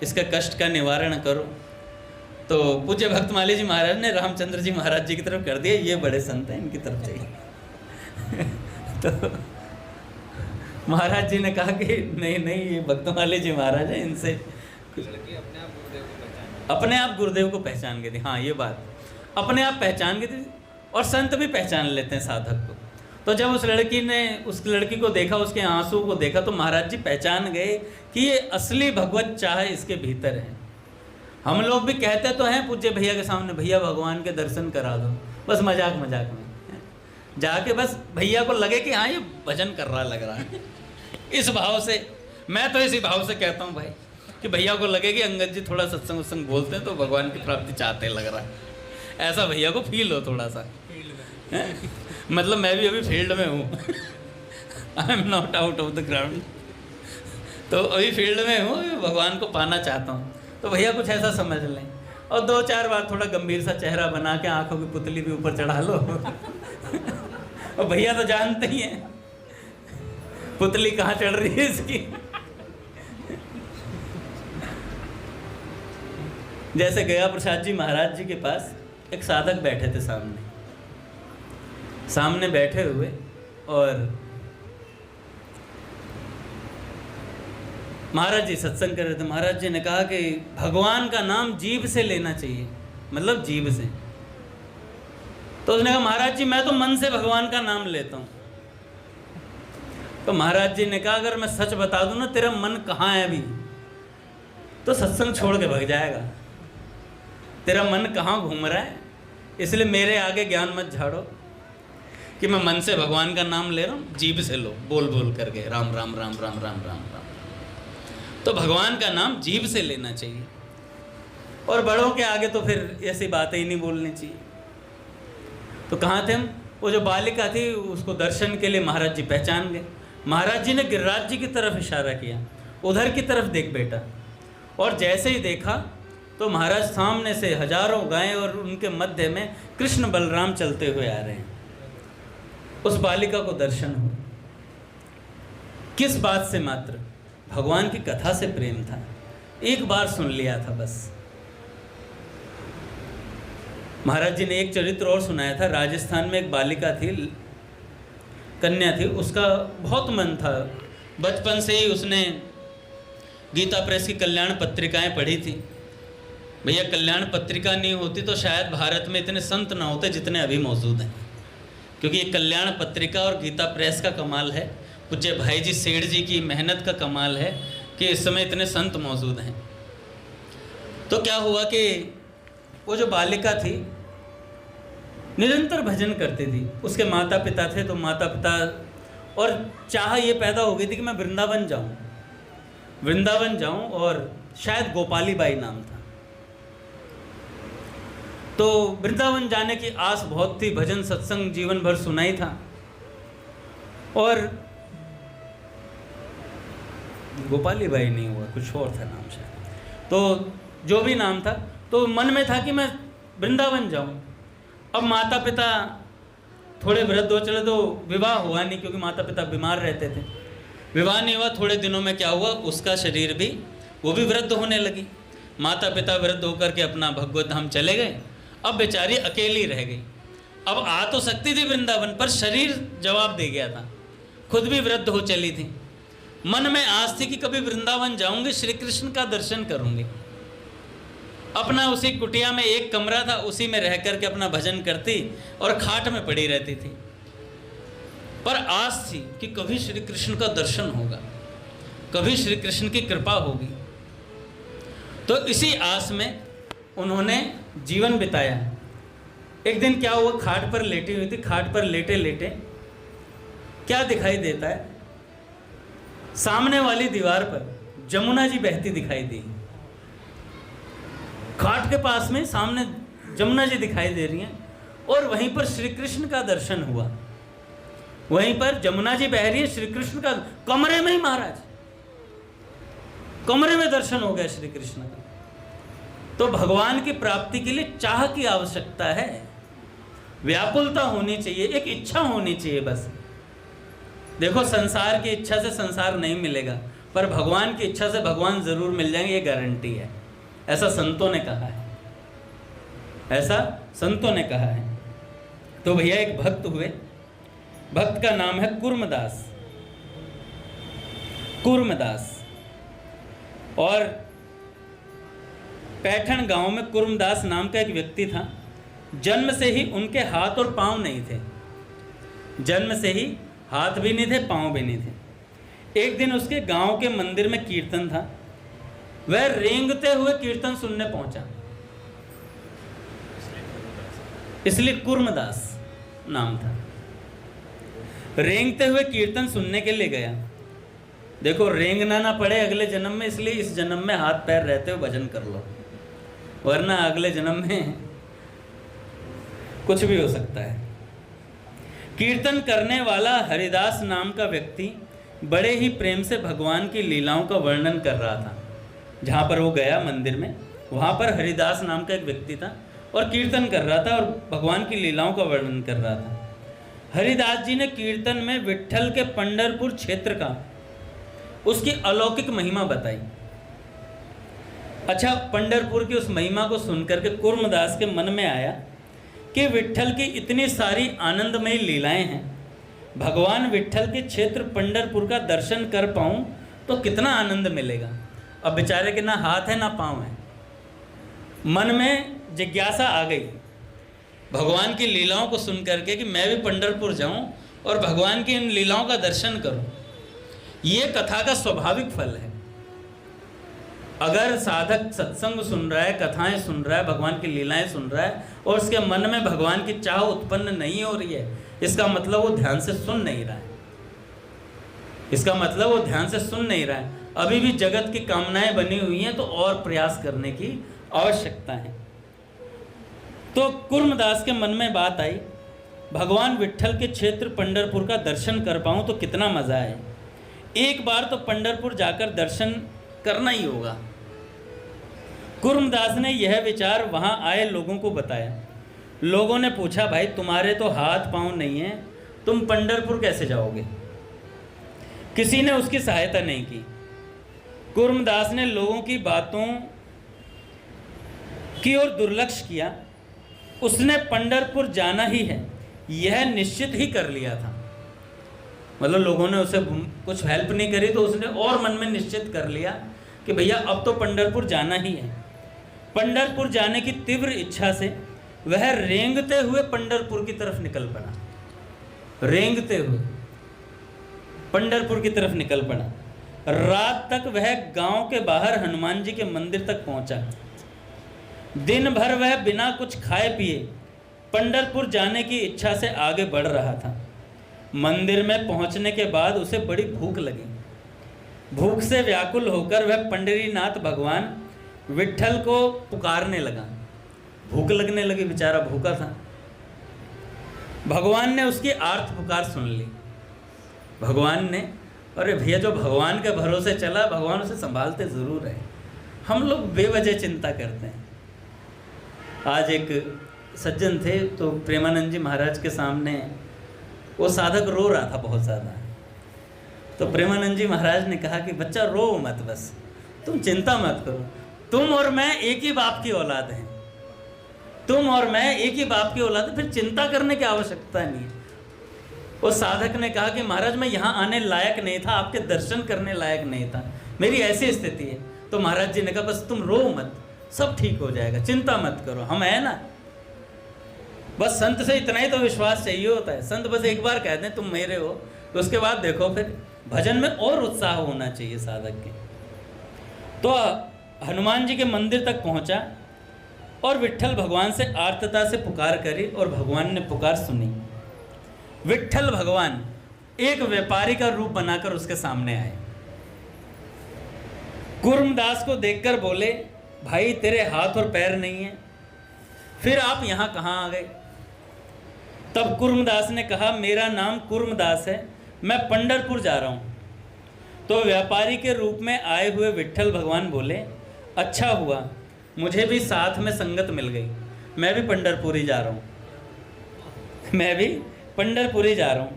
इसका कष्ट का निवारण करो। तो पूज्य भक्तमाली जी महाराज ने रामचंद्र जी महाराज जी की तरफ कर दिया, ये बड़े संत हैं, इनकी तरफ चाहिए। तो महाराज जी ने कहा कि नहीं नहीं, ये भक्तमाली जी महाराज है, इनसे अपने आप गुरुदेव को पहचान गई थी। हाँ, ये बात अपने आप पहचान गई थी, और संत भी पहचान लेते हैं साधक को। तो जब उस लड़की को देखा, उसके आंसू को देखा, तो महाराज जी पहचान गए कि ये असली भगवत चाह इसके भीतर है। हम लोग भी कहते तो हैं पूज्य भैया के सामने, भैया भगवान के दर्शन करा दो, बस मजाक मजाक में जाके, बस भैया को लगे कि हाँ ये भजन कर रहा लग रहा है। इस भाव से, मैं तो इसी भाव से कहता हूँ भाई, कि भैया को लगे कि अंगद जी थोड़ा सत्संग उत्संग बोलते हैं तो भगवान की प्राप्ति चाहते लग रहा है, ऐसा भैया को फील हो थोड़ा सा। मतलब मैं भी अभी फील्ड में हूँ, I am not out of the ground, तो अभी फील्ड में हूँ, भगवान को पाना चाहता हूँ। तो भैया कुछ ऐसा समझ लें, और दो चार बार थोड़ा गंभीर सा चेहरा बना के आंखों की पुतली भी ऊपर चढ़ा लो। और भैया तो जानते ही हैं पुतली कहाँ चढ़ रही है इसकी। जैसे गया प्रसाद जी महाराज जी के पास एक साधक बैठे थे सामने बैठे हुए, और महाराज जी सत्संग कर रहे थे। महाराज जी ने कहा कि भगवान का नाम जीभ से लेना चाहिए, मतलब जीभ से। तो उसने कहा महाराज जी मैं तो मन से भगवान का नाम लेता हूँ। तो महाराज जी ने कहा अगर मैं सच बता दूं ना तेरा मन कहाँ है अभी, तो सत्संग छोड़ के भाग जाएगा। तेरा मन कहाँ घूम रहा है, इसलिए मेरे आगे ज्ञान मत झाड़ो कि मैं मन से भगवान का नाम ले रहा हूँ। जीभ से लो, बोल बोल करके राम राम राम राम राम राम राम। तो भगवान का नाम जीभ से लेना चाहिए, और बड़ों के आगे तो फिर ऐसी बातें ही नहीं बोलनी चाहिए। तो कहाँ थे हम? वो जो बालिका थी उसको दर्शन के लिए महाराज जी पहचान गए। महाराज जी ने गिरिराज जी की तरफ इशारा किया, उधर की तरफ देख बेटा। और जैसे ही देखा तो महाराज सामने से हजारों गायें और उनके मध्य में कृष्ण बलराम चलते हुए आ रहे हैं। उस बालिका को दर्शन हुआ। किस बात से? मात्र भगवान की कथा से प्रेम था, एक बार सुन लिया था बस। महाराज जी ने एक चरित्र और सुनाया था। राजस्थान में एक बालिका थी, कन्या थी, उसका बहुत मन था। बचपन से ही उसने गीता प्रेस की कल्याण पत्रिकाएं पढ़ी थी। भैया कल्याण पत्रिका नहीं होती तो शायद भारत में इतने संत ना होते जितने अभी मौजूद हैं, क्योंकि ये कल्याण पत्रिका और गीता प्रेस का कमाल है। पूज्य भाई जी सेठ जी की मेहनत का कमाल है कि इस समय इतने संत मौजूद हैं। तो क्या हुआ कि वो जो बालिका थी निरंतर भजन करती थी। उसके माता पिता थे, तो माता पिता और चाह ये पैदा हो गई थी कि मैं वृंदावन जाऊं, और शायद गोपाली बाई नाम था। तो वृंदावन जाने की आस बहुत थी, भजन सत्संग जीवन भर सुना ही था। और गोपाली बाई नहीं हुआ, कुछ और था नाम शायद, तो जो भी नाम था, तो मन में था कि मैं वृंदावन जाऊं। अब माता पिता थोड़े वृद्ध हो चले, तो विवाह हुआ नहीं, क्योंकि माता पिता बीमार रहते थे। विवाह नहीं हुआ। थोड़े दिनों में क्या हुआ, उसका शरीर भी, वो भी वृद्ध होने लगी। माता पिता वृद्ध होकर के अपना भगवत धाम चले गए। अब बेचारी अकेली रह गई। अब आ तो सकती थी वृंदावन, पर शरीर जवाब दे गया था, खुद भी वृद्ध हो चली थी। मन में आस थी कि कभी वृंदावन जाऊंगी, श्री कृष्ण का दर्शन करूंगी। अपना उसी कुटिया में एक कमरा था, उसी में रह करके अपना भजन करती और खाट में पड़ी रहती थी। पर आस थी कि कभी श्री कृष्ण का दर्शन होगा, कभी श्री कृष्ण की कृपा होगी। तो इसी आस में उन्होंने जीवन बिताया। एक दिन क्या हुआ, खाट पर लेटी हुई थी। खाट पर लेटे लेटे क्या दिखाई देता है, सामने वाली दीवार पर जमुना जी बहती दिखाई दी। खाट के पास में सामने जमुना जी दिखाई दे रही हैं, और वहीं पर श्री कृष्ण का दर्शन हुआ। वहीं पर जमुना जी बह रही है, श्री कृष्ण का कमरे में ही, महाराज कमरे में दर्शन हो गया श्री कृष्ण का। तो भगवान की प्राप्ति के लिए चाह की आवश्यकता है, व्याकुलता होनी चाहिए, एक इच्छा होनी चाहिए बस। देखो संसार की इच्छा से संसार नहीं मिलेगा, पर भगवान की इच्छा से भगवान जरूर मिल जाएंगे, ये गारंटी है। ऐसा संतों ने कहा है, ऐसा संतों ने कहा है। तो भैया एक भक्त हुए, भक्त का नाम है कुर्मदास। कुर्मदास, और पैठन गांव में कुर्मदास नाम का एक व्यक्ति था। जन्म से ही उनके हाथ और पांव नहीं थे, जन्म से ही हाथ भी नहीं थे, पांव भी नहीं थे। एक दिन उसके गांव के मंदिर में कीर्तन था, वह रेंगते हुए कीर्तन सुनने पहुंचा, इसलिए कुर्मदास नाम था। रेंगते हुए कीर्तन सुनने के लिए गया। देखो रेंगना ना पड़े अगले जन्म में, इसलिए इस जन्म में हाथ पैर रहते हुए भजन कर लो, वरना अगले जन्म में कुछ भी हो सकता है। कीर्तन करने वाला हरिदास नाम का व्यक्ति बड़े ही प्रेम से भगवान की लीलाओं का वर्णन कर रहा था। जहाँ पर वो गया मंदिर में, वहाँ पर हरिदास नाम का एक व्यक्ति था और कीर्तन कर रहा था और भगवान की लीलाओं का वर्णन कर रहा था। हरिदास जी ने कीर्तन में विट्ठल के पंढरपुर क्षेत्र का, उसकी अलौकिक महिमा बताई। अच्छा, पंढरपुर की उस महिमा को सुनकर के कूर्मदास के मन में आया कि विट्ठल की इतनी सारी आनंदमयी लीलाएं हैं, भगवान विट्ठल के क्षेत्र पंढरपुर का दर्शन कर पाऊं तो कितना आनंद मिलेगा। अब बेचारे के ना हाथ है ना पाँव है, मन में जिज्ञासा आ गई भगवान की लीलाओं को सुन करके कि मैं भी पंढरपुर जाऊं और भगवान की इन लीलाओं का दर्शन करूं। ये कथा का स्वाभाविक फल है। अगर साधक सत्संग सुन रहा है, कथाएं सुन रहा है, भगवान की लीलाएं सुन रहा है और उसके मन में भगवान की चाह उत्पन्न नहीं हो रही है, इसका मतलब वो ध्यान से सुन नहीं रहा है। इसका मतलब वो ध्यान से सुन नहीं रहा है। अभी भी जगत की कामनाएं बनी हुई हैं, तो और प्रयास करने की आवश्यकता है। तो कूर्मदास के मन में बात आई, भगवान विट्ठल के क्षेत्र पंढरपुर का दर्शन कर पाऊं तो कितना मजा है। एक बार तो पंढरपुर जाकर दर्शन करना ही होगा। कूर्मदास ने यह विचार वहां आए लोगों को बताया। लोगों ने पूछा, भाई तुम्हारे तो हाथ पांव नहीं है, तुम पंढरपुर कैसे जाओगे? किसी ने उसकी सहायता नहीं की। कूर्मदास ने लोगों की बातों की ओर दुर्लक्ष्य किया। उसने पंढरपुर जाना ही है यह निश्चित ही कर लिया था। मतलब लोगों ने उसे कुछ हेल्प नहीं करी तो उसने और मन में निश्चित कर लिया कि भैया अब तो पंढरपुर जाना ही है। पंढरपुर जाने की तीव्र इच्छा से वह रेंगते हुए पंढरपुर की तरफ निकल पड़ा। रेंगते हुए पंढरपुर की तरफ निकल पड़ा। रात तक वह गांव के बाहर हनुमान जी के मंदिर तक पहुंचा। दिन भर वह बिना कुछ खाए पिए पंढरपुर जाने की इच्छा से आगे बढ़ रहा था। मंदिर में पहुंचने के बाद उसे बड़ी भूख लगी। भूख से व्याकुल होकर वह पंढरीनाथ भगवान विट्ठल को पुकारने लगा। भूख लगने लगी, बेचारा भूखा था। भगवान ने उसकी आर्त पुकार सुन ली। भगवान ने, अरे भैया जो भगवान के भरोसे चला, भगवान उसे संभालते ज़रूर है। हम लोग बेवजह चिंता करते हैं। आज एक सज्जन थे तो प्रेमानंद जी महाराज के सामने वो साधक रो रहा था बहुत ज़्यादा। तो प्रेमानंद जी महाराज ने कहा कि बच्चा रो मत, बस तुम चिंता मत करो, तुम और मैं एक ही बाप की औलाद हैं। तुम और मैं एक ही बाप की औलाद है, फिर चिंता करने की आवश्यकता नहीं है। उस साधक ने कहा कि महाराज मैं यहाँ आने लायक नहीं था, आपके दर्शन करने लायक नहीं था, मेरी ऐसी स्थिति है। तो महाराज जी ने कहा बस तुम रो मत, सब ठीक हो जाएगा, चिंता मत करो, हम है ना। बस संत से इतना ही तो विश्वास चाहिए होता है। संत बस एक बार कहते हैं तुम मेरे हो, तो उसके बाद देखो फिर भजन में और उत्साह होना चाहिए साधक के। तो हनुमान जी के मंदिर तक पहुंचा और विट्ठल भगवान से आर्तता से पुकार करी और भगवान ने पुकार सुनी। विट्ठल भगवान एक व्यापारी का रूप बनाकर उसके सामने आए। कूर्मदास को देखकर बोले, भाई तेरे हाथ और पैर नहीं है, फिर आप यहाँ कहाँ आ गए? तब कूर्मदास ने कहा, मेरा नाम कूर्मदास है, मैं पंढरपुर जा रहा हूँ। तो व्यापारी के रूप में आए हुए विट्ठल भगवान बोले, अच्छा हुआ मुझे भी साथ में संगत मिल गई, मैं भी पंढरपुर ही जा रहा हूँ, मैं भी पंढरपुर ही जा रहा हूँ।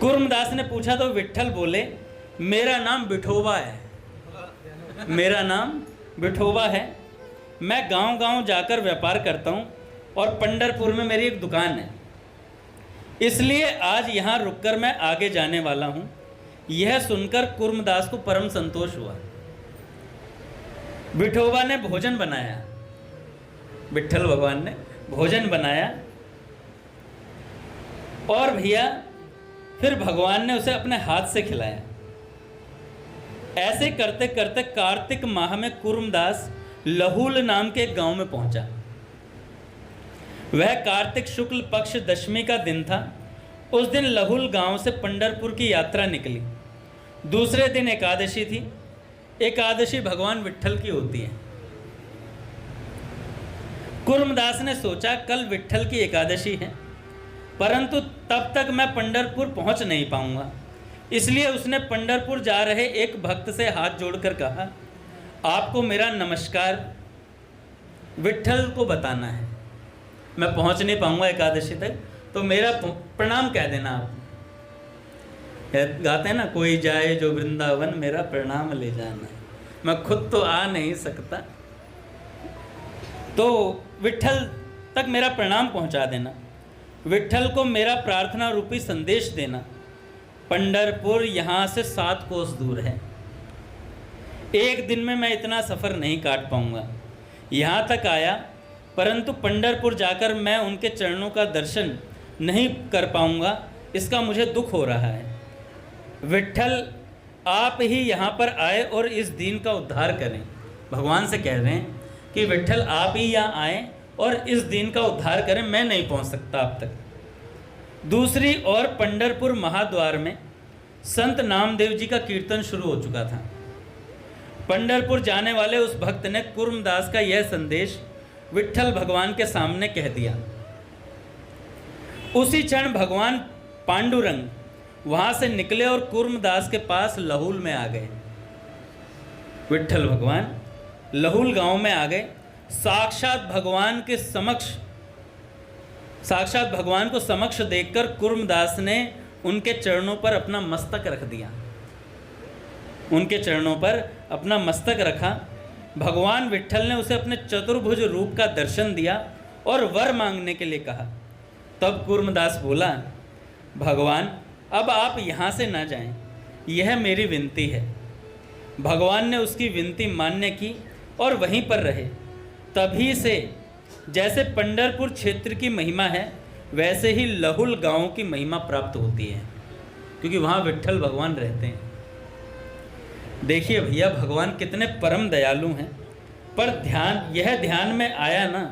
कूर्मदास ने पूछा तो विट्ठल बोले, मेरा नाम विठोबा है, मेरा नाम विठोबा है, मैं गांव-गांव जाकर व्यापार करता हूँ और पंढरपुर में मेरी एक दुकान है, इसलिए आज यहाँ रुककर मैं आगे जाने वाला हूँ। यह सुनकर कूर्मदास को परम संतोष हुआ। विठोबा ने भोजन बनाया, विट्ठल भगवान ने भोजन बनाया और भैया फिर भगवान ने उसे अपने हाथ से खिलाया। ऐसे करते करते कार्तिक माह में कूर्मदास लहूल नाम के एक गांव में पहुंचा। वह कार्तिक शुक्ल पक्ष दशमी का दिन था। उस दिन लहूल गांव से पंढरपुर की यात्रा निकली। दूसरे दिन एकादशी थी। एकादशी भगवान विट्ठल की होती है। कूर्मदास ने सोचा कल विट्ठल की एकादशी है, परंतु तब तक मैं पंढरपुर पहुंच नहीं पाऊंगा, इसलिए उसने पंढरपुर जा रहे एक भक्त से हाथ जोड़कर कहा, आपको मेरा नमस्कार विट्ठल को बताना है, मैं पहुंच नहीं पाऊंगा एकादशी तक, तो मेरा प्रणाम कह देना आप। गाते हैं ना, कोई जाए जो वृंदावन मेरा प्रणाम ले जाना। मैं खुद तो आ नहीं सकता। तो विट्ठल तक मेरा प्रणाम पहुंचा देना, विट्ठल को मेरा प्रार्थना रूपी संदेश देना। पंढरपुर यहाँ से 7 कोस दूर है, एक दिन में मैं इतना सफ़र नहीं काट पाऊंगा। यहाँ तक आया, परंतु पंढरपुर जाकर मैं उनके चरणों का दर्शन नहीं कर पाऊंगा, इसका मुझे दुख हो रहा है। विट्ठल आप ही यहाँ पर आए और इस दीन का उद्धार करें। भगवान से कह रहे हैं कि विट्ठल आप ही यहाँ आए और इस दीन का उद्धार करें, मैं नहीं पहुँच सकता अब तक। दूसरी ओर पंढरपुर महाद्वार में संत नामदेव जी का कीर्तन शुरू हो चुका था। पंढरपुर जाने वाले उस भक्त ने कुर्मदास का यह संदेश विट्ठल भगवान के सामने कह दिया। उसी क्षण भगवान पांडुरंग वहां से निकले और कुर्मदास के पास लहुल में आ गए। विट्ठल भगवान लहुल गांव में आ गए। साक्षात भगवान को समक्ष देखकर कुर्मदास ने उनके चरणों पर अपना मस्तक रख दिया, उनके चरणों पर अपना मस्तक रखा। भगवान विट्ठल ने उसे अपने चतुर्भुज रूप का दर्शन दिया और वर मांगने के लिए कहा। तब कुर्मदास बोला, भगवान अब आप यहाँ से ना जाएं, यह मेरी विनती है। भगवान ने उसकी विनती मान्य की और वहीं पर रहे। तभी से जैसे पंढरपुर क्षेत्र की महिमा है, वैसे ही लहुल गांव की महिमा प्राप्त होती है, क्योंकि वहाँ विट्ठल भगवान रहते हैं। देखिए भैया, भगवान कितने परम दयालु हैं। पर ध्यान में आया ना,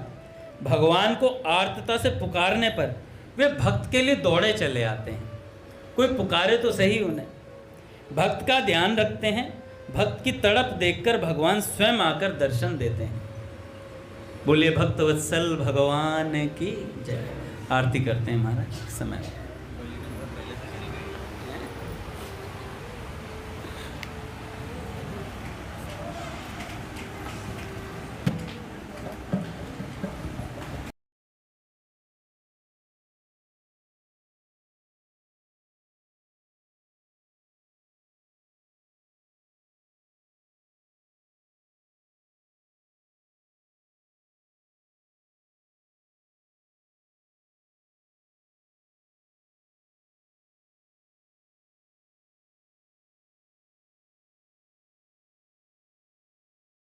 भगवान को आर्तता से पुकारने पर वे भक्त के लिए दौड़े चले आते हैं। कोई पुकारे तो सही उन्हें, भक्त का ध्यान रखते हैं। भक्त की तड़प देखकर भगवान स्वयं आकर दर्शन देते हैं। बोलिए भक्त वत्सल भगवान की जय। आरती करते हैं महाराज समय।